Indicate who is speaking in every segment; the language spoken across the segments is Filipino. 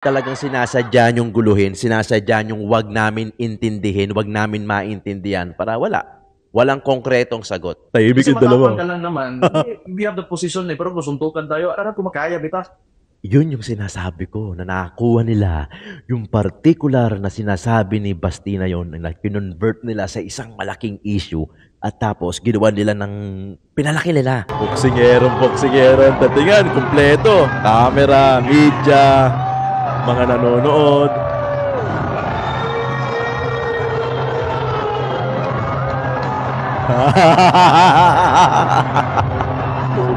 Speaker 1: Talagang sinasadya niyong guluhin, sinasadya niyong 'wag namin intindihin, 'wag namin maintindihan para walang konkretong sagot. Tahimik
Speaker 2: Kasi
Speaker 1: yung dalawa.
Speaker 2: matapang ka lang naman. We have the position eh, pero kung suntukan tayo, alam ko makaya, bita.
Speaker 1: Yun yung sinasabi ko na nakakuha nila yung particular na sinasabi ni Basti na yun na kinonvert nila sa isang malaking issue at tapos ginawa nila ng pinalaki nila. Boksingeron, tatingan, kumpleto. Camera, media, mga nanonood.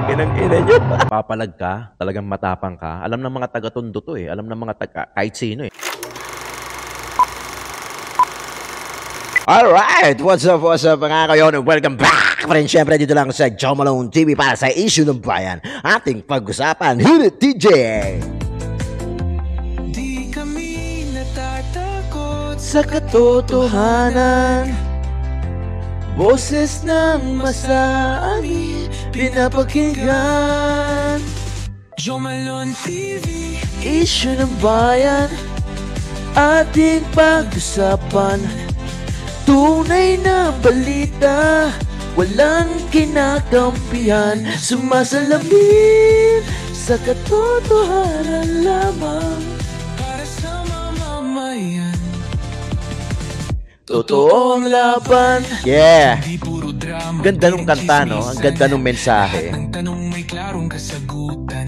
Speaker 1: Kinang-ina nyo. Papalag ka, talagang matapang ka. Alam ng mga taga-Tondo to eh. Alam ng mga kahit sino eh.
Speaker 3: Alright! What's up mga kayon? Welcome back pa rin syempre dito lang sa Joe Malone TV para sa issue ng bayan. Ating pag-usapan, hit it DJ!
Speaker 4: Di kami natatakot
Speaker 1: Sa katotohanan, boses ng masaamin, pinapakinggan.
Speaker 4: Joe Malone TV.
Speaker 1: Issue ng bayan, ating pag-usapan. Tunay na balita, walang kinakampihan. Sumasalamin sa katotohanan lamang.
Speaker 4: Para sa mamamayan.
Speaker 1: Totoong laban.
Speaker 3: Yeah!
Speaker 4: Di puro drama.
Speaker 3: Ganda nung kanta, no? Ang ganda nung mensahe.
Speaker 4: Lahat ng tanong may klarong kasagutan.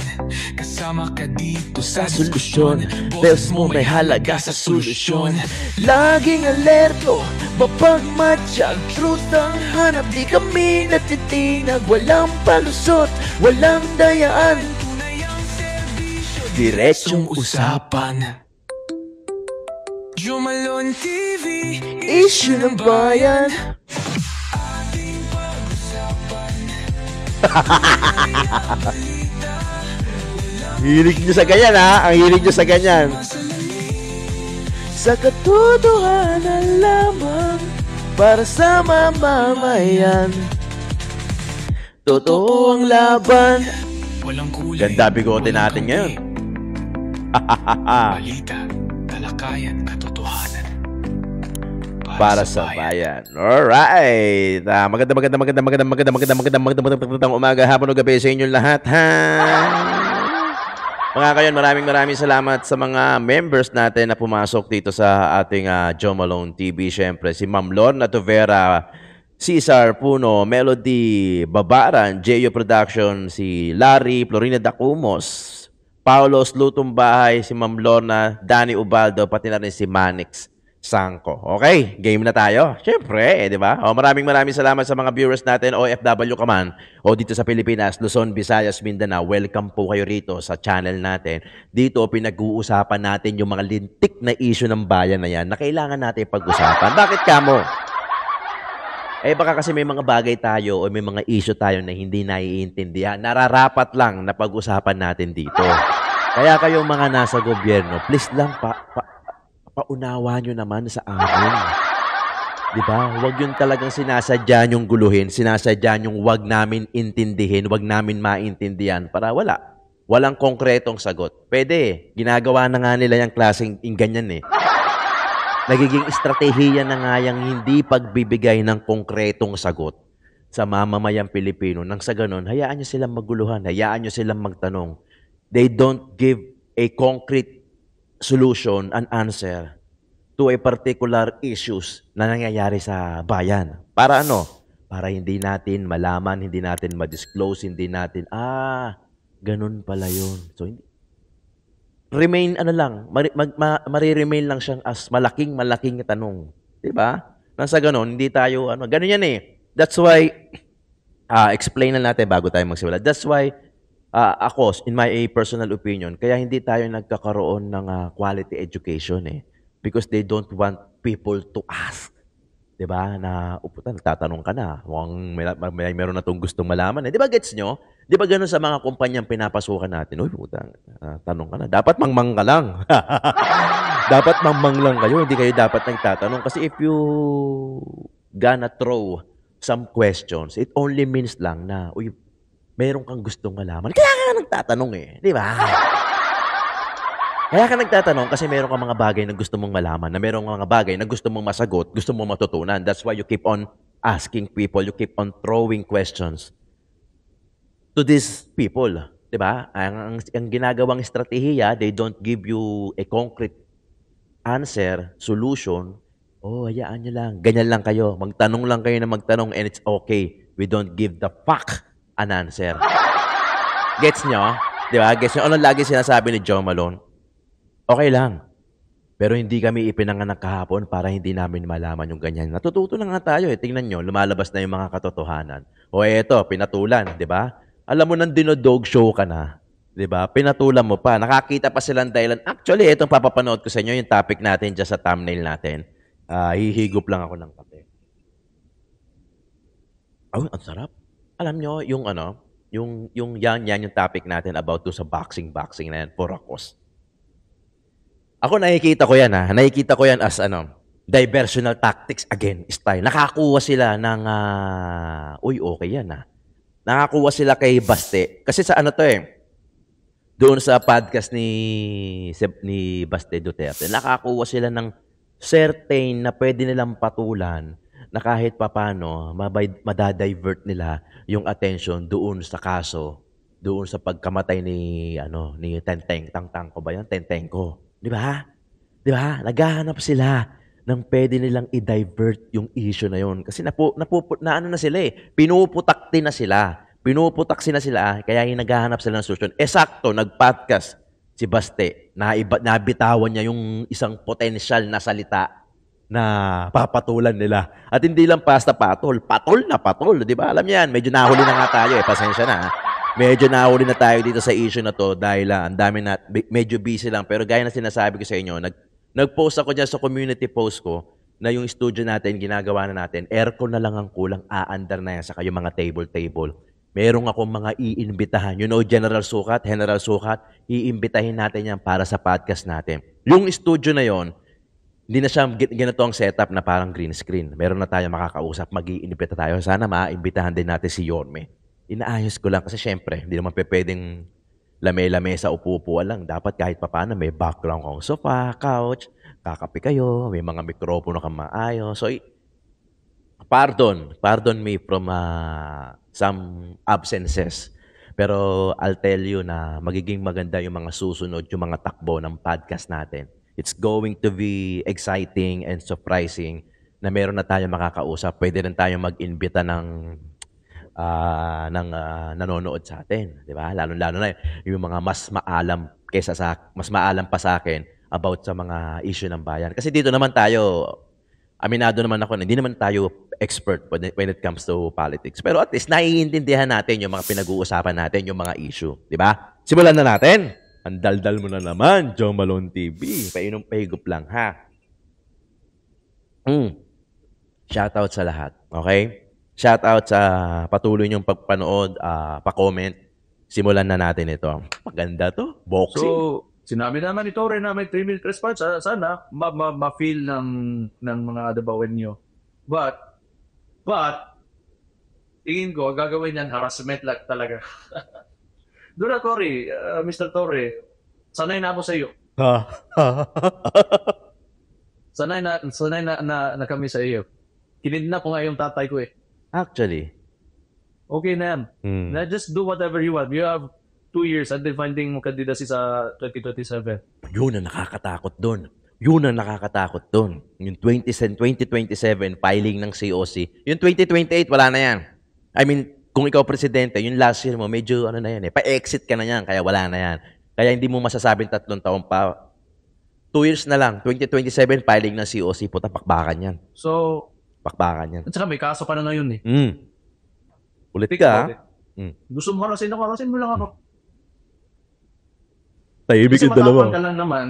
Speaker 4: Kasama ka dito
Speaker 1: Sa solusyon, Bells mo may halaga sa solusyon. Laging alerto, mapagmatsyag, truth ang hanap. Di kami natitinag, walang palusot, walang dayaan.
Speaker 4: Tunay ang serbisyo.
Speaker 1: Diretsong usapan.
Speaker 4: Joe Malone TV.
Speaker 1: Issue ng bayan.
Speaker 4: Ating pag-usapan.
Speaker 3: Hilig nyo sa ganyan, ha? Ang hilig nyo sa ganyan.
Speaker 1: Sa katotohanan lamang, para sa mamamayan. Totoo ang laban.
Speaker 4: Walang kulay.
Speaker 3: Ganda bigote natin ngayon.
Speaker 4: Balita, talakayan, katotohanan.
Speaker 3: Para sa bayan. Alright. Magandang umaga, hapon o gabi sa inyong lahat, ha? Mga kayon, maraming salamat sa mga members natin na pumasok dito sa ating Joe Malone TV. Siyempre, si Ma'am Lorna Tovera, Cesar Puno, Melody Babaran, Jeyo Production, si Larry, Florina Dacumos, Paulos Lutong Bahay, si Ma'am Lorna, Danny Ubaldo, pati na rin si Manix Sangko. Okay, game na tayo. Siyempre, di ba? Maraming salamat sa mga viewers natin, OFW ka man, o dito sa Pilipinas, Luzon, Visayas, Mindanao. Welcome po kayo rito sa channel natin. Dito, pinag-uusapan natin yung mga lintik na issue ng bayan na yan na kailangan natin pag-usapan. Bakit kamo? Baka kasi may mga bagay tayo o may mga issue tayo na hindi naiintindihan. Nararapat lang na pag-usapan natin dito. Kaya kayong mga nasa gobyerno, please lang paunawa nyo naman sa amin. Diba? Huwag yung talagang sinasadya nyong guluhin, sinasadya nyong 'wag namin intindihin, 'wag namin maintindihan para walang konkretong sagot. Pwede, ginagawa na nga nila yung klaseng ganyan eh. Nagiging estratehiya na nga yung hindi pagbibigay ng konkretong sagot sa mamamayang Pilipino. Nang sa ganun, hayaan nyo silang maguluhan, hayaan nyo silang magtanong. They don't give a concrete solution and answer to a particular issues na nangyayari sa bayan. Para ano? Para hindi natin malaman, hindi natin ma-disclose, hindi natin, ganun pala yun. So, remain mariremain lang siyang as malaking tanong. Diba? Nang sa ganun, hindi tayo, ganun yan eh. That's why, explain na natin bago tayo magsimula. That's why, ako, in my personal opinion, kaya hindi tayo nagkakaroon ng quality education eh. Because they don't want people to ask. Diba? Na, uputan, nagtatanong ka na. Mukhang meron na itong gustong malaman eh. Diba gets nyo? Diba ganun sa mga kumpanyang pinapasukan natin? Uy, putang, tanong ka na. Dapat mangmang ka lang. Dapat mangmang lang kayo. Hindi kayo dapat nagtatanong. Kasi if you gonna throw some questions, it only means lang na, uy, meron kang gustong malaman. Kaya nga nagtatanong eh. Di ba? Kaya ka nagtatanong kasi meron ka mga bagay na gusto mong malaman, na meron mga bagay na gusto mong masagot, gusto mong matutunan. That's why you keep on asking people, you keep on throwing questions to these people. 'Di ba? Ang ginagawang estratehiya, they don't give you a concrete answer, solution. Oh, hayaan nyo lang. Ganyan lang kayo. Magtanong lang kayo na magtanong and it's okay. We don't give the fuck an answer. Gets nyo? Di ba? Gets nyo? Ano lagi sinasabi ni Joe Malone? Okay lang. Pero hindi kami ipinanganak kahapon para hindi namin malaman yung ganyan. Natututo na nga tayo eh. Tingnan nyo, lumalabas na yung mga katotohanan. O eto, pinatulan, di ba? Alam mo nang dinodog show ka na. Di ba? Pinatulan mo pa. Nakakita pa silang dahilan. Actually, itong papapanood ko sa inyo, yung topic natin dyan sa thumbnail natin. Hihigop lang ako ng kape. Oh, ang sarap. Alam nyo, yung yan yung topic natin about to sa boxing na yan, Poracos. Ako nakikita ko yan Nakikita ko yan as diversional tactics again, style. Nakakuha sila ng, uy, okay yan Nakakuha sila kay Baste. Kasi sa doon sa podcast ni Baste Duterte, nakakuha sila ng certain na pwede nilang patulan na kahit papano madadivert nila yung attention doon sa kaso, doon sa pagkamatay ni Tenteng Tangtang ko ba yan? Tenteng ko. Di ba? Di ba? Naghahanap sila ng pwede nilang i-divert yung issue na yun. Kasi na sila pinuputakti na sila. Pinuputaksin na sila, kaya yung naghahanap sila ng solusyon. Sakto, nag-podcast si Baste, nabitawan niya yung isang potensyal na salita na papatulan nila. At hindi lang basta patol na patol, di ba? Alam yan, medyo nahuli na nga tayo pasensya na. Medyo nahuli na tayo dito sa issue na to dahil ang dami medyo busy lang. Pero gaya na sinasabi ko sa inyo, nag-post ako dyan sa community post ko na yung studio natin, ginagawa na natin, aircon na lang ang kulang, aandar na yan, saka yung mga table. Merong akong mga iimbitahan. You know, General Sukat, iimbitahin natin yan para sa podcast natin. Yung studio na yon, hindi na siya ganito ang setup na parang green screen. Meron na tayo makakausap, mag-iimbita tayo. Sana maimbitahan din natin si Yorme. Inaayos ko lang kasi syempre, hindi naman pwedeng lame-lame sa upo-upuan lang. Dapat kahit papaano may background kang sofa, couch, kakape kayo, may mga mikropono kang maayos. So, pardon me from some absences. Pero I'll tell you na magiging maganda yung mga susunod, yung mga takbo ng podcast natin. It's going to be exciting and surprising na meron na tayong makakausap. Pwede rin tayong mag-imbita ng nanonood sa atin, di ba? Lalo-lalo na yung mga mas maalam pa sa akin about sa mga issue ng bayan. Kasi dito naman tayo, aminado naman ako, hindi naman tayo expert when it comes to politics. Pero at least naiintindihan natin yung mga pinag-uusapan natin, yung mga issue. Di ba? Simulan na natin. Ang daldal mo na naman, Joe Malone TV. Pahigop lang, ha? Shoutout sa lahat. Okay? Shoutout sa patuloy niyong pagpanood, pa-comment. Simulan na natin ito. Maganda to. Boxing.
Speaker 2: So, sinabi naman ni Torre na may 3-minute response. Sana ma-feel ng mga adabawen nyo. But, tingin ko, gagawin yan, harassment lang talaga. Doon na, Torre, Mr. Torre, sanay na ako sa iyo. Sanay na kami sa iyo. Kinidnap ko nga yung tatay ko eh.
Speaker 3: Actually.
Speaker 2: Okay na yan. Na just do whatever you want. You have 2 years until finding mo candidacy sa 2027.
Speaker 3: Yun ang nakakatakot doon. Yung 2027 filing ng COC. Yung 2028, wala na yan. I mean, kung ikaw presidente, yung last year mo, medyo pa-exit ka na yan, kaya wala na yan. Kaya hindi mo masasabing 3 taon pa. 2 years na lang, 2027 filing ng COC, puta, pakbakan yan.
Speaker 2: So,
Speaker 3: Pakbakan yan.
Speaker 2: at saka may kaso pa na ngayon eh.
Speaker 3: Ulit ka,
Speaker 2: Gusto mo harasin mo lang ako.
Speaker 3: Tahimik
Speaker 2: Kasi
Speaker 3: yung dalawa.
Speaker 2: matapang ka lang naman.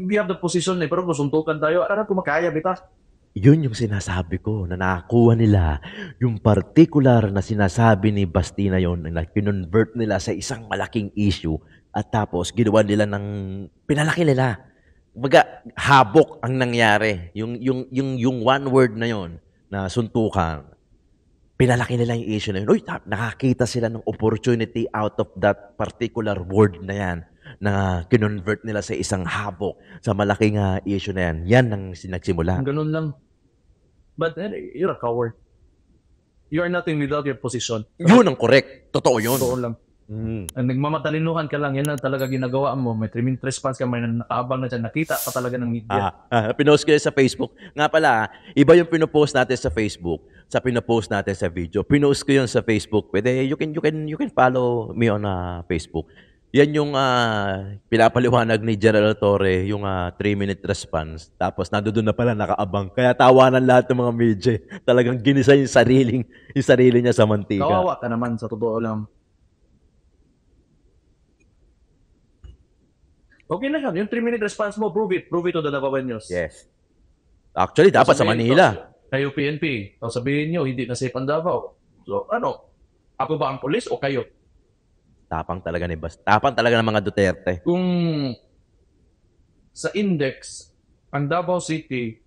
Speaker 2: We have the position eh, pero kung suntukan tayo, alam ko makaya, bita.
Speaker 1: Yun yung sinasabi ko na nakakuha nila yung particular na sinasabi ni Basti na yun na kinonvert nila sa isang malaking issue at tapos ginawa nila pinalaki nila. Baga, habok ang nangyari. Yung one word na yun na suntukan, pinalaki nila yung issue na yun. Uy, nakakita sila ng opportunity out of that particular word na yan na kinonvert nila sa isang habok sa malaking issue na yan. Yan ang nagsimula.
Speaker 2: Ganun lang. But you're a coward. You are nothing without your position.
Speaker 1: Yun ang correct. Totoo yun.
Speaker 2: Totoo lang. Ang nagmamatalinuhan ka lang, yan ang talaga ginagawa mo. May 3 minute response ka, may nakaabang na dyan. Nakita pa talaga ng media.
Speaker 1: Pinost ko yun sa Facebook. Nga pala, iba yung pinopost natin sa Facebook sa pinopost natin sa video. Pinost ko yun sa Facebook. Pwede, you can follow me on Facebook. Yan yung pinapaliwanag ni General Torre, yung 3-minute response. Tapos nandoon na pala nakaabang. Kaya tawanan lahat ng mga media. Talagang ginisa yung sarili niya sa mantika.
Speaker 2: Kawawa ka naman, sa totoo lang. Okay na yan. Yung 3-minute response mo, prove it. Prove it to the Davao News.
Speaker 1: Yes. Actually, dapat sa Manila.
Speaker 2: Kayo PNP. So sabihin nyo, hindi na safe ang Davao. So ano? Ako ba ang polis o kayo?
Speaker 1: Tapang talaga ni Bas. Tapang talaga ng mga Duterte.
Speaker 2: Kung sa index, ang Davao City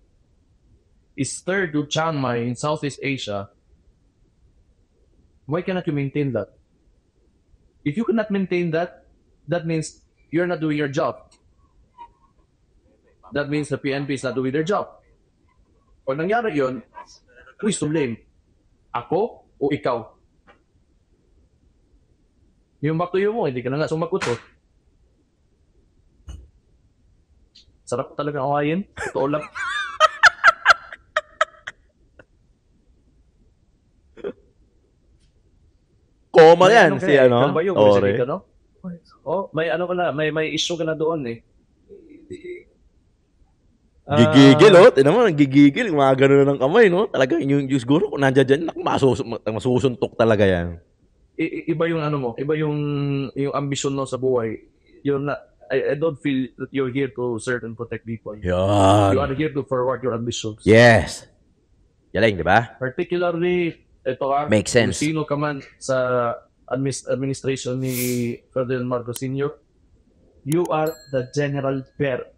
Speaker 2: is third to Chiang Mai in Southeast Asia, why cannot you maintain that? If you cannot maintain that, that means you're not doing your job. That means the PNP is not doing their job. Pag nangyari yun, who is to blame? Ako o ikaw? Yung back to you mo, hindi ka na nga sumagot. Sarap talaga awayin. Totoo lang.
Speaker 1: Koma yan si ano?
Speaker 2: Kalbayo,
Speaker 1: Ore.
Speaker 2: ka, no? Oh, may ano ka na, may issue ka na doon eh.
Speaker 1: Gigigil, oh. Tinan mo, gigigil. Mga ganun na ng kamay, no? Talaga, yung siguro kung nandiyan dyan, masusuntok talaga yan.
Speaker 2: Iba yung ano mo, iba yung ambisyon mo sa buhay. You're not, I don't feel that you're here to serve and protect people. You
Speaker 1: Yan.
Speaker 2: are here to forward your ambitions.
Speaker 1: Yes. Yaling, di ba?
Speaker 2: Particularly, ito
Speaker 1: Makes sense.
Speaker 2: kung sino ka man sa administration ni Ferdinand Marcos Sr., you are the general pair.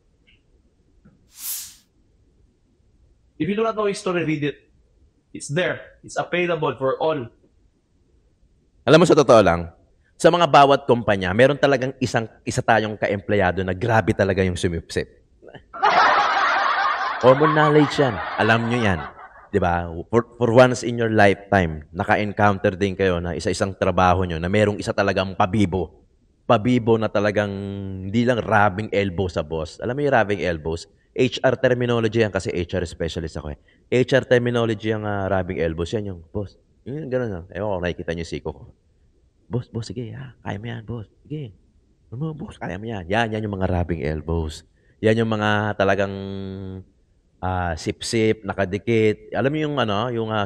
Speaker 2: If you do not know history, read it. It's there. It's available for all.
Speaker 1: Alam mo, sa totoo lang, sa mga bawat kumpanya, meron talagang isa tayong ka-empleyado na grabe talaga yung sumipsip. Common knowledge yan. Alam nyo yan. Diba? For once in your lifetime, naka-encounter din kayo na isa-isang trabaho nyo na merong isa talagang pabibo. Pabibo na talagang hindi lang rubbing elbow sa boss. Alam mo yung rubbing elbows? HR terminology yan kasi HR specialist ako eh. HR terminology ang rubbing elbows. Yan yung, boss. Yung gano'n lang. Ewan ko, nakikita niyo yung siko ko. Boss, sige, kaya mo yan, boss. Sige. Ano, boss, kaya mo yan. Yan yung mga rubbing elbows. Yan yung mga talagang sip-sip, nakadikit. Alam mo yung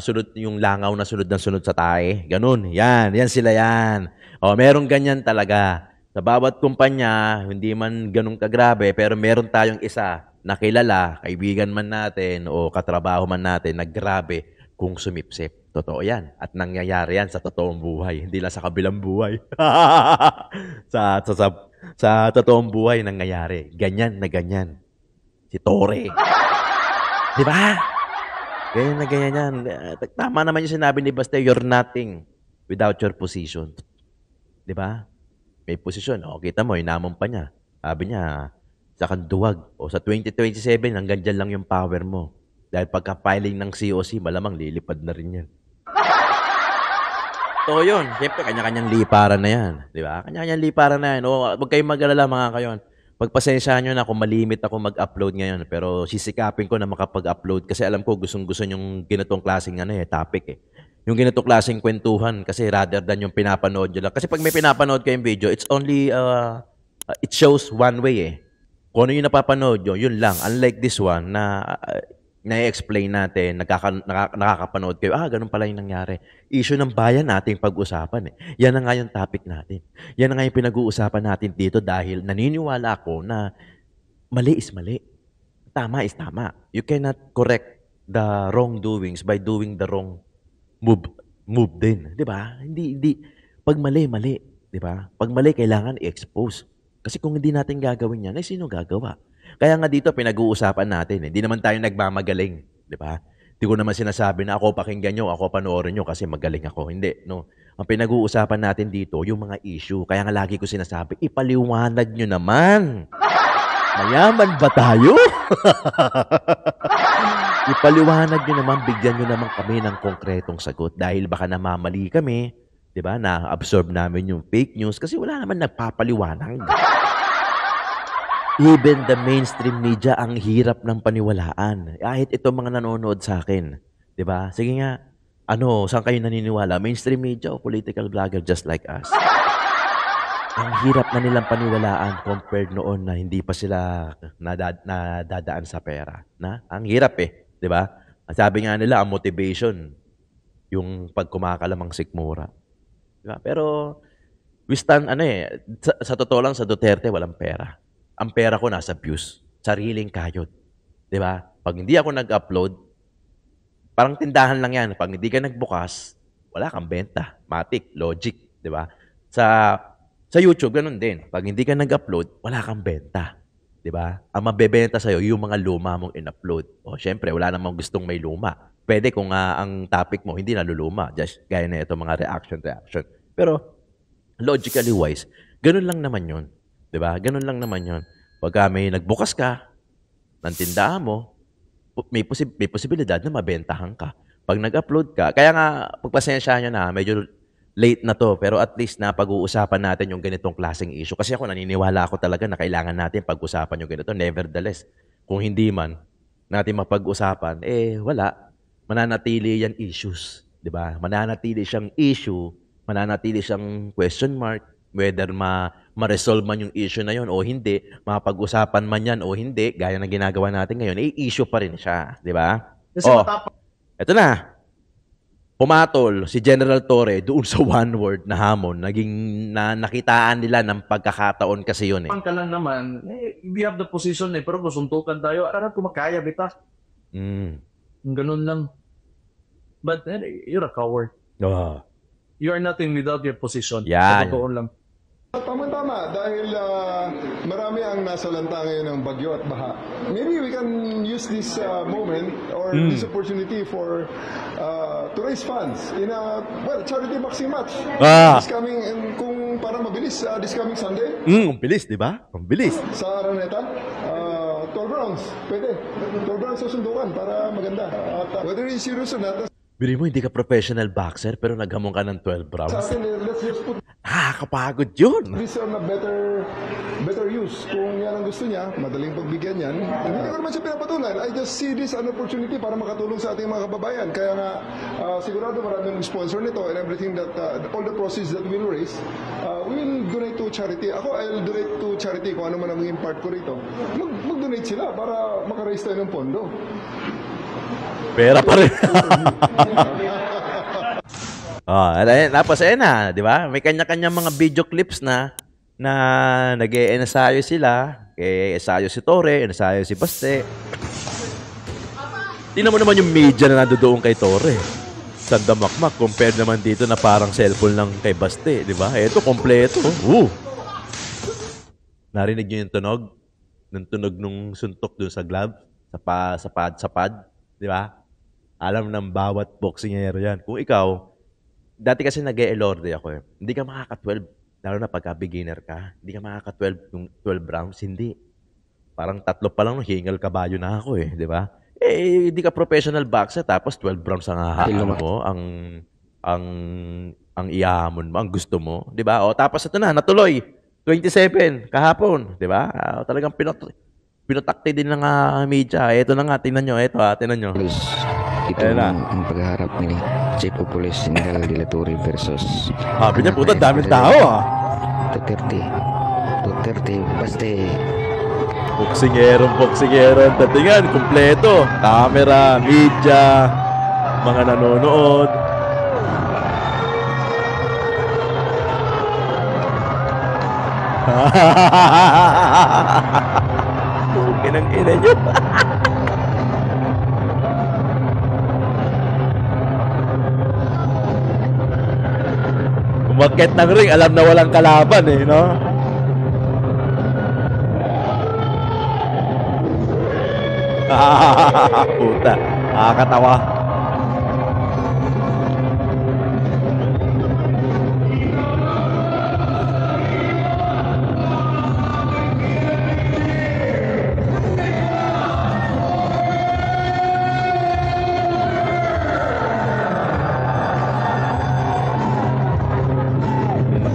Speaker 1: sunod, yung langaw na sunod ng sunod sa tae? Ganun. Yan sila yan. O, merong ganyan talaga. Sa bawat kumpanya, hindi man ganun kagrabe, pero meron tayong isa na kilala, kaibigan man natin o katrabaho man natin na grabe kung sumipsip. Totoo yan. At nangyayari yan sa totoong buhay. Hindi lang sa kabilang buhay. sa totoong buhay nangyayari. Ganyan na ganyan. Si Torre. Di ba? Ganyan na ganyan yan. Tama naman yung sinabi ni Baste, you're nothing without your position. Di ba? May posisyon. O, kita mo, inamon pa niya. Sabi niya, sa kanduwag. O sa 2027, hanggang dyan lang yung power mo. Dahil pagka-filing ng COC, malamang lilipad na rin yan. So yun, siyempre kanya-kanyang liparan na yan. Di ba? Kanya-kanyang liparan na yan. O, huwag kayong mag-alala mga kayon. Pagpasensyahan nyo na kung malimit ako mag-upload ngayon. Pero sisikapin ko na makapag-upload kasi alam ko gustong-gusto yung ganitong klaseng topic eh. Yung ganitong klaseng kwentuhan kasi rather than yung pinapanood nyo lang. Kasi pag may pinapanood kayong video, it's only, it shows one way eh. Kung ano yung napapanood nyo, yun lang. Unlike this one na na-explain natin, nakakapanood kayo, ganun pala yung nangyari. Issue ng bayan nating pag-usapan eh. Yan na nga yung topic natin. Yan na nga yung pinag-uusapan natin dito dahil naniniwala ako na mali is mali. Tama is tama. You cannot correct the wrongdoings by doing the wrong move din. Di ba? Hindi. Pag mali, mali. Di ba? Pag mali, kailangan i-expose. Kasi kung hindi natin gagawin yan, sino gagawa? Kaya nga dito, pinag-uusapan natin. Hindi naman tayo nagmamagaling. Di ba? Hindi ko naman sinasabi na ako pakinggan nyo, ako panoorin nyo kasi magaling ako. Hindi. No? Ang pinag-uusapan natin dito, yung mga issue. Kaya nga lagi ko sinasabi, ipaliwanag nyo naman. Mayaman ba tayo? Ipaliwanag nyo naman, bigyan nyo naman kami ng konkretong sagot. Dahil baka namamali kami, di ba, na-absorb namin yung fake news kasi wala naman nagpapaliwanag. Even the mainstream media ang hirap ng paniwalaan. Kahit itong mga nanonood sa akin. Di ba? Sige nga, saan kayo naniniwala? Mainstream media o political vlogger just like us? Ang hirap na nilang paniwalaan compared noon na hindi pa sila nadadaan sa pera. Ang hirap di ba? Sabi nga nila, ang motivation, yung pagkumakalamang sikmura. Diba? Pero, we stand, sa totoo lang, sa Duterte, walang pera. Ang pera ko nasa views, sariling kayod. Di ba? Pag hindi ako nag-upload, parang tindahan lang yan. Pag hindi ka nagbukas, wala kang benta. Matic, logic. Di ba? Sa YouTube, ganun din. Pag hindi ka nag-upload, wala kang benta. Di ba? Ang mabebenta sa'yo, yung mga luma mong in-upload. O, syempre, wala namang gustong may luma. Pwede kung ang topic mo hindi naluluma. Just gaya na ito, mga reaction. Pero, logically wise, ganun lang naman yun. Di ba? Ganun lang naman yun. Pagka may nagbukas ka ng tindahan mo, may posibilidad na mabentahan ka. Pag nag-upload ka, kaya nga, pagpasensyahan nyo na, medyo late na to, pero at least na pag-uusapan natin yung ganitong klaseng issue. Kasi ako naniniwala ako talaga na kailangan natin pag-usapan yung ganito. Nevertheless, kung hindi man natin mapag-usapan, wala. Mananatili yan issues. Diba? Mananatili siyang issue, mananatili siyang question mark, whether ma-resolve man yung issue na yun o hindi, mapag-usapan man yan o hindi, gaya na ginagawa natin ngayon, issue pa rin siya. Diba?
Speaker 2: Kasi
Speaker 1: Ito na. Pumatol si General Torre doon sa one word na hamon. Nakitaan nila ng pagkakataon kasi yun
Speaker 2: ka lang naman, we have the position pero kung suntukan tayo, kumakaya kita. Ganun lang. But you're a coward. You are nothing without your position.
Speaker 1: Yan.
Speaker 2: Sa totoo lang.
Speaker 5: Tama-tama dahil marami ang nasalanta ngayon ng bagyo at baha. Maybe we can use this moment or this opportunity for to raise funds in a charity boxing match. This coming kung para mabilis this coming Sunday.
Speaker 1: Ang bilis, di ba? Ang bilis.
Speaker 5: Sa Araneta, 12 rounds. Pwede. 12 rounds sa sundukan para maganda. At whether it's serious or not,
Speaker 1: Bili mo, hindi ka professional boxer pero naghamon ka ng 12
Speaker 5: sa
Speaker 1: rounds.
Speaker 5: atin, let's just put
Speaker 1: Nakakapagod yun.
Speaker 5: this on a better use. Kung yan ang gusto niya, madaling pagbigyan yan. Hindi ko naman siya pinapatulan. I just see this an opportunity para makatulong sa ating mga kababayan. Kaya nga, sigurado maraming sponsor nito and everything that, all the proceeds that we'll raise, we will donate to charity. Ako, I'll donate to charity kung ano man ang maging part ko rito. Mag-donate sila para makaraise tayo ng pondo.
Speaker 1: Pera pa rin. Tapos na, di ba? May kanya-kanya mga video clips na nag-e-ensayo sila. Ensayo si Torre, ensayo si Baste. Tingnan mo naman yung media na nandoon kay Torre. Sandamakmak, compared naman dito na parang cellphone lang kay Baste, di ba? Ito, kompleto. Narinig niyo yung tunog? Nung tunog nung suntok dun sa glove? Sa pad? Di ba? Alam ng bawat boksingero yan. Kung ikaw, dati kasi nag-e-elorde ako Hindi ka makaka-12, lalo na pagka beginner ka. Hindi ka makaka-12 yung 12 rounds, hindi. Parang 3 pa lang, hingal kabayo na ako di ba? Hindi ka professional boxer, tapos 12 rounds ang hahaan mo, ang iyahamon mo, ang gusto mo, di ba? Tapos ito na, natuloy. 27, kahapon, di ba? Talagang pinutakti din ng media. Ito na nga, tingnan nyo. Tingnan nyo.
Speaker 6: Ito ang pagharap ni Chief of Police General De La Torre versus
Speaker 1: Sabi niya, puta, daming tao
Speaker 6: Duterte, Baste.
Speaker 1: Boksingero. Tatingan, kumpleto. Camera, media, mga nanonood. Kinang ina nyo. Umakyat ng ring, alam na walang kalaban no? Puta, nakakatawa.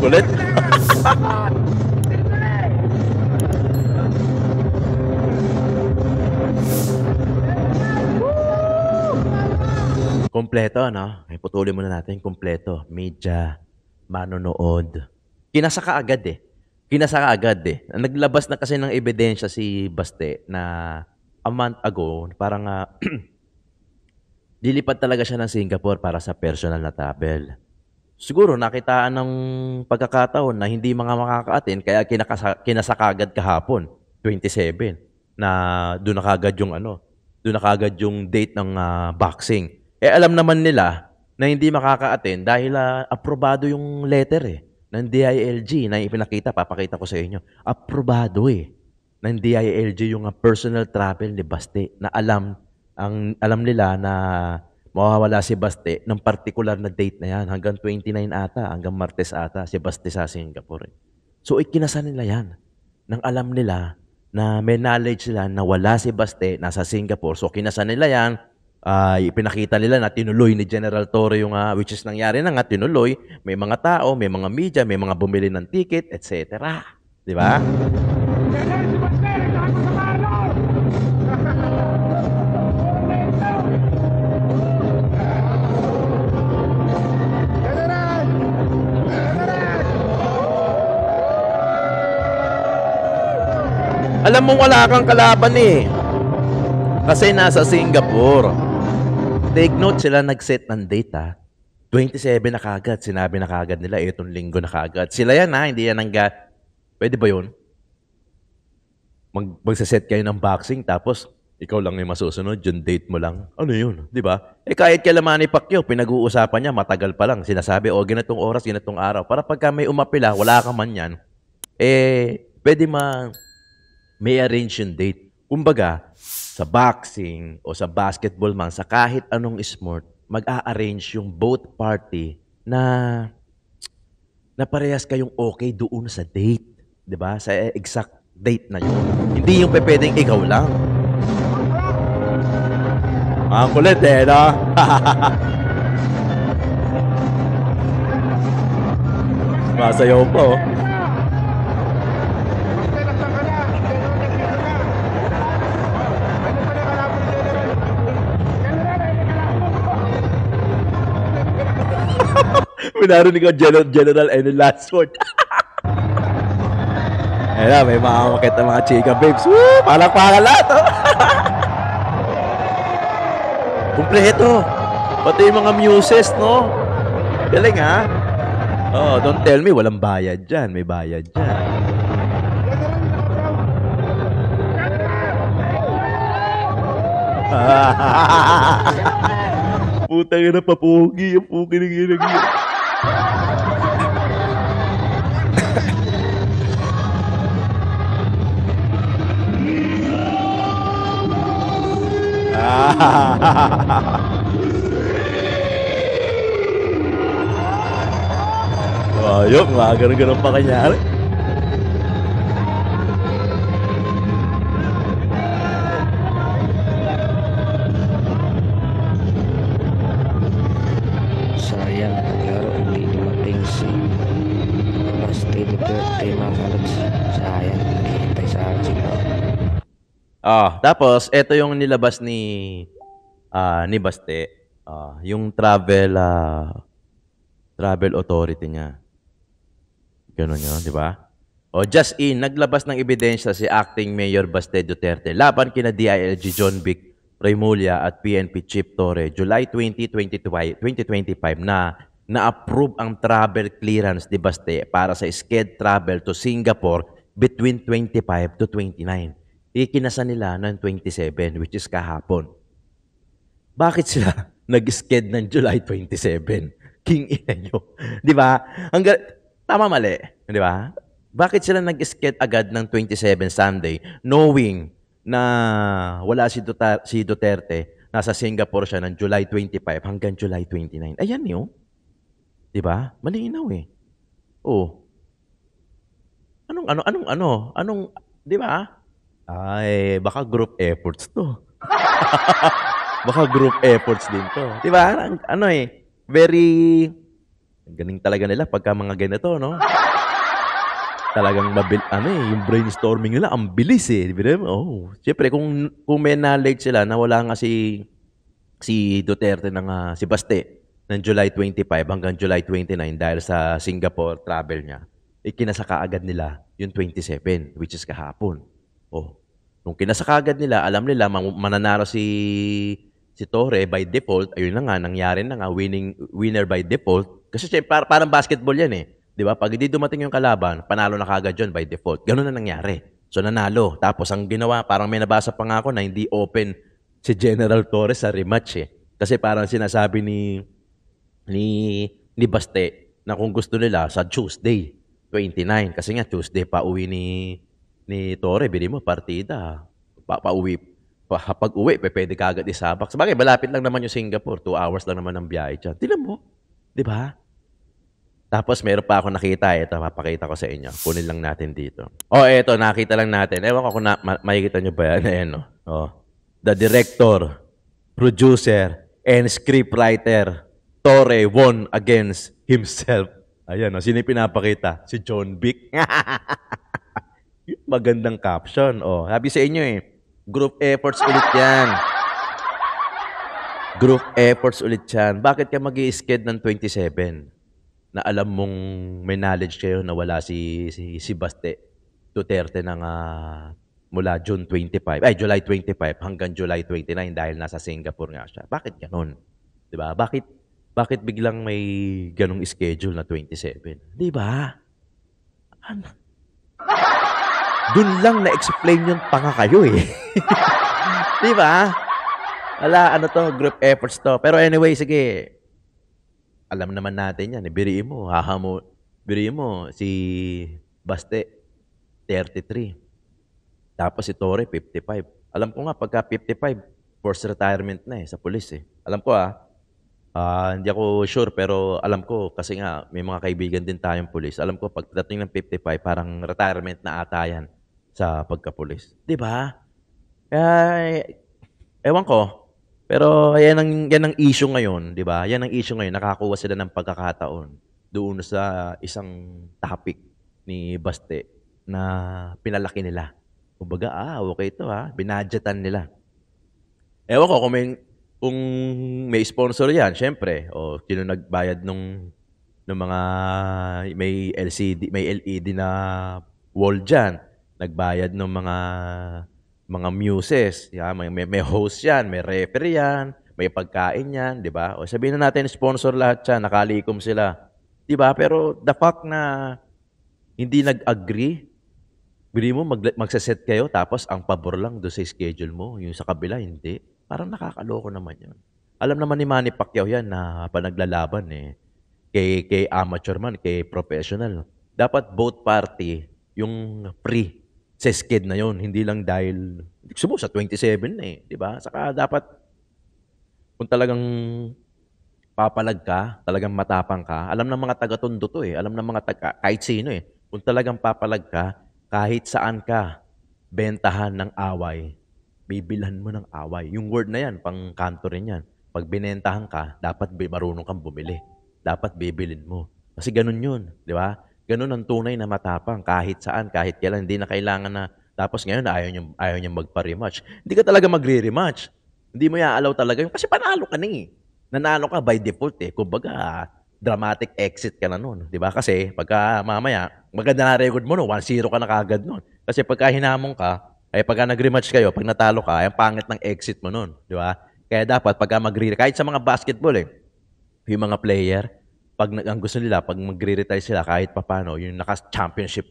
Speaker 3: kulit. Kompleto, no? Ay, putulin muna natin. Kompleto. Media, manonood. Kinasaka agad eh. Kinasaka agad eh. Naglabas na kasi ng ebidensya si Baste na a month ago, parang lilipad talaga siya ng Singapore para sa personal na travel. Siguro nakitaan ng pagkakataon na hindi mga makaka-attend kaya kinasaka agad kahapon, 27, na doon na kagad yung doon na kagad yung date ng boxing. Eh alam naman nila na hindi makaka-attend dahil aprobado yung letter ng DILG na ipinakita, papakita ko sa inyo. Aprobado ng DILG yung personal travel ni Baste na alam nila na mawawala si Baste ng particular na date na yan. Hanggang 29 ata, hanggang Martes ata, si Baste sa Singapore. So, ikinasa nila yan. Nang alam nila na may knowledge sila na wala si Baste, nasa Singapore. So, kinasa nila yan. Ipinakita nila na tinuloy ni General Torre yung, which is nangyari na nga, tinuloy. May mga tao, may mga media, may mga bumili ng ticket, etc. Di ba? Alam mo wala kang kalaban kasi nasa Singapore. Take note, sila nag-set ng date 27 na kagad. Sinabi na kagad nila, itong linggo na kagad. Sila yan hindi yan pwede ba yun? Magsaset kayo ng boxing tapos ikaw lang yung masusunod, yung date mo lang. Ano yun? Di ba? Kahit kay Manny Pacquiao, pinag-uusapan niya, matagal pa lang. Sinasabi, ganitong oras, ganitong araw. Para pagka may umapila, wala ka man yan, pwede may arrange yung date. Kumbaga, sa boxing o sa basketball man, sa kahit anong sport, mag-a-arrange yung both party na parehas kayong okay doon sa date. Diba? Sa exact date na yun. Hindi yung pwedeng ikaw lang. Ang kulit no? Masayaw po. Minarinig ko General and last word. Ayun may makamakit na mga chika babes. Woo! Palakpakan lahat, Kumpleto. Pati yung mga muses, no? Galing, don't tell me, walang bayad dyan. May bayad dyan. Putang ina, papugi. Ang pugi ng ginagin. Ayok, mga ganun pa kanyari.
Speaker 6: Sayang paglaro hindi dumating si Baste Duterte mga kalods. Sayang, naghihintay sa akin sila.
Speaker 3: Tapos ito yung nilabas ni Baste, yung travel authority niya. Ganun yun, di ba? Just naglabas ng ebidensya si Acting Mayor Baste Duterte laban kina DILG John Vic Remulla at PNP Chief Torre July 20, 2025 na-approve ang travel clearance ni Baste para sa scheduled travel to Singapore between 25 to 29. Ikinasa nila ng 27, which is kahapon. Bakit sila nag-sked ng July 27? King ina nyo. Di ba? Tama mali. Di ba? Bakit sila nag-sked agad ng 27 Sunday knowing na wala si Duterte, nasa Singapore siya ng July 25 hanggang July 29. Ayan yun. Di ba? Malinaw Anong, di ba? Ay, baka group efforts to. Baka group efforts din to. Di ba? Very
Speaker 1: Galing talaga nila pagka mga ganito, no? Talagang yung brainstorming nila ang bilis eh. Siyempre kung may knowledge sila na wala nga si Duterte si Baste ng July 25 hanggang July 29 dahil sa Singapore travel niya, kinasaka agad nila yung 27, which is kahapon. Nung kinasaka agad nila, alam nila mananalo si Torre by default, ayun na nga, nangyari na nga, winner by default. Kasi parang basketball yan eh. Di ba? Pag hindi dumating yung kalaban, panalo na kagad yun by default. Ganun na nangyari. So nanalo. Tapos ang ginawa, parang may nabasa pa nga ako na hindi open si General Torres sa rematch eh. Kasi parang sinasabi ni Baste na kung gusto nila sa Tuesday 29. Kasi nga Tuesday pa uwi ni Torre. Bili mo, partida. Pauwi. Pag uwi, pwede kagad isabak. Sabagay, malapit lang naman yung Singapore. 2 hours lang naman ang biyahe dyan. Tignan mo. Di ba? Tapos meron pa ako nakita. Ito, papakita ko sa inyo. Kunin lang natin dito. Ito, nakita lang natin. Ewan ko kung makikita nyo ba yan. Ayan, no? The director, producer, and scriptwriter, Torre won against himself. Ayan, no? Sino yung pinapakita? Si John Vic. Magandang caption. Sabi sa inyo eh. Group efforts ulit yan. Group efforts ulit yan. Bakit ka mag-i-sked ng 27? Na alam mong may knowledge kayo na wala si Baste Duterte mula July 25 hanggang July 29 dahil nasa Singapore nga siya. Bakit ganun? 'Di ba? Bakit biglang may ganung schedule na 27? 'Di ba? Ano? Doon lang na-explain yung tanga kayo eh. 'Di ba? Group efforts to. Pero anyway, sige. Alam naman natin yan. Biriin mo, si Baste, 33. Tapos si Torre, 55. Alam ko nga, pagka 55, forced retirement na sa pulis eh. Alam ko hindi ako sure, pero alam ko, kasi nga, may mga kaibigan din tayong pulis. Alam ko, pagdating ng 55, parang retirement na ata yan sa pagka-pulis. Diba? Ewan ko, pero yan ang issue ngayon, 'di ba? Yan ang issue ngayon, nakakuha sila ng pagkakataon doon sa isang topic ni Baste na pinalaki nila. Kumbaga, okay ito binadgetan nila. Ewan ko kung may sponsor yan, syempre. Sino nagbayad ng mga may LED na wall diyan, nagbayad ng mga muses, may host yan, may referee yan, may pagkain yan, di ba? Sabihin na natin, sponsor lahat yan, nakalikom sila. Di ba? Pero the fact na hindi nag-agree, bili mo, magsaset kayo, tapos ang pabor lang doon sa schedule mo, yung sa kabila, hindi. Parang nakakaloko naman yun. Alam naman ni Manny Pacquiao yan na panaglalaban kay amateur man, kay professional. Dapat both party, yung free sa sked na yon, hindi lang dahil gusto mo sa 27 na di ba? Saka dapat kung talagang papalag ka, talagang matapang ka, alam ng mga taga-Tondo to alam ng mga kahit sino kung talagang papalag ka, kahit saan ka bentahan ng away, bibilhan mo ng away. Yung word na yan, pang kanto rin yan. Pag binentahan ka, dapat marunong kang bumili. Dapat bibilin mo. Kasi ganun yun, di ba? Ganun ang tunay na matapang kahit saan, kahit kailan. Hindi na kailangan na, tapos ngayon ayaw niya magpa-rematch. Hindi ka talaga magre-rematch. Hindi mo iaalaw talaga yun. Kasi panalo ka Nanalo ka by default Kumbaga, dramatic exit ka na nun. Di ba? Kasi pagka mamaya, maganda na record mo 1-0 ka na kagad nun. Kasi pagka hinamong ka, pagka nag-rematch kayo, pag natalo ka, ang pangit ng exit mo nun. Di ba? Kaya dapat pagka kahit sa mga basketball yung mga player, pag ang gusto nila, pag magre-retire sila kahit papano, yung naka-championship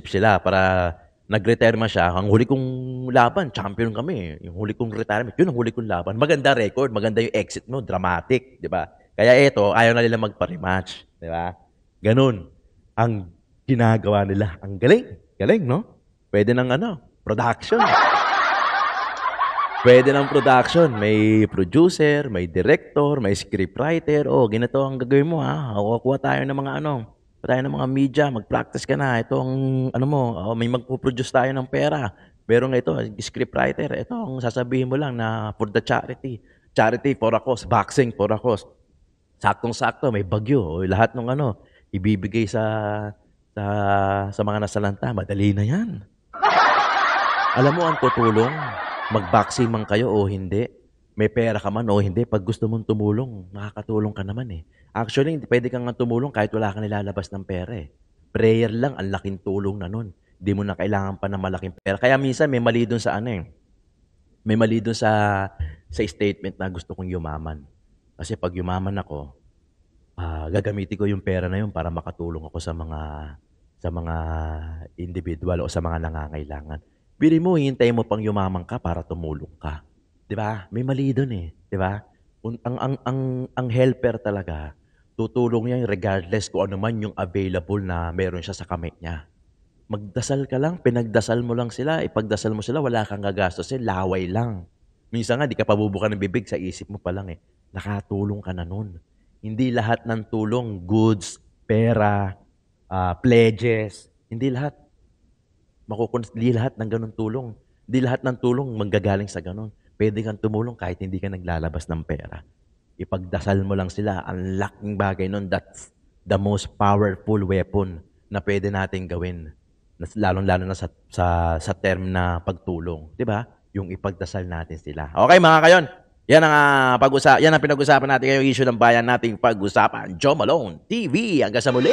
Speaker 1: sila para nag-retire man siya, ang huli kong laban, champion kami. Yung huli kong retirement, yun ang huli kong laban. Maganda record, maganda yung exit mo, dramatic, di ba? Kaya ito, ayaw na nila magpa-rematch, di ba? Ganun ang ginagawa nila. Ang galing, no? Pwede ng production. Pwede ng production. May producer, may director, may scriptwriter. Ganito ang gagawin mo Kuha tayo ng mga media, mag-practice ka na. Ito ang may magpo-produce tayo ng pera. Meron ito, scriptwriter. Ito ang sasabihin mo lang na for the charity. Charity for a cause, boxing for a cause. Saktong-sakto, may bagyo, o lahat ng ano, ibibigay sa, sa mga nasalanta, madali na yan. Alam mo ang tutulong, mag-vaccine man kayo o hindi, may pera ka man o hindi, pag gusto mong tumulong, makakatulong ka naman eh. Actually, hindi pwede kang nga tumulong kahit wala kang nilalabas ng pera eh. Prayer lang, ang laking tulong na nun. Hindi mo na kailangan pa ng malaking pera. Kaya minsan may mali dun sa ano eh. May mali dun sa statement na gusto kong yumaman. Kasi pag yumaman ako, gagamitin ko yung pera na yun para makatulong ako sa mga individual o sa mga nangangailangan. Bili mo, hintayin mo pang yumaman ka para tumulong ka. 'Di ba? May mali doon eh, 'di ba? Ang helper talaga, tutulong yan regardless kung ano man yung available na meron siya sa kamay niya. Magdasal ka lang, pinagdasal mo lang sila, ipagdasal mo sila, wala kang gagastusin, laway lang. Minsan nga, di ka pabubuka ng bibig, sa isip mo pa lang eh. Nakatulong ka na nun. Hindi lahat ng tulong, goods, pera, pledges, hindi lahat. Hindi lahat ng ganun tulong. Hindi lahat ng tulong manggagaling sa ganun. Pwede kang tumulong kahit hindi ka naglalabas ng pera. Ipagdasal mo lang sila. Ang laking bagay nun. That's the most powerful weapon na pwede natin gawin. Lalong-lalo na sa term na pagtulong. Di ba? Yung ipagdasal natin sila. Okay mga kayon. Yan ang pinag-usapan natin ngayong issue ng bayan nating pag-usapan. Joe Malone TV. Hanggang sa muli.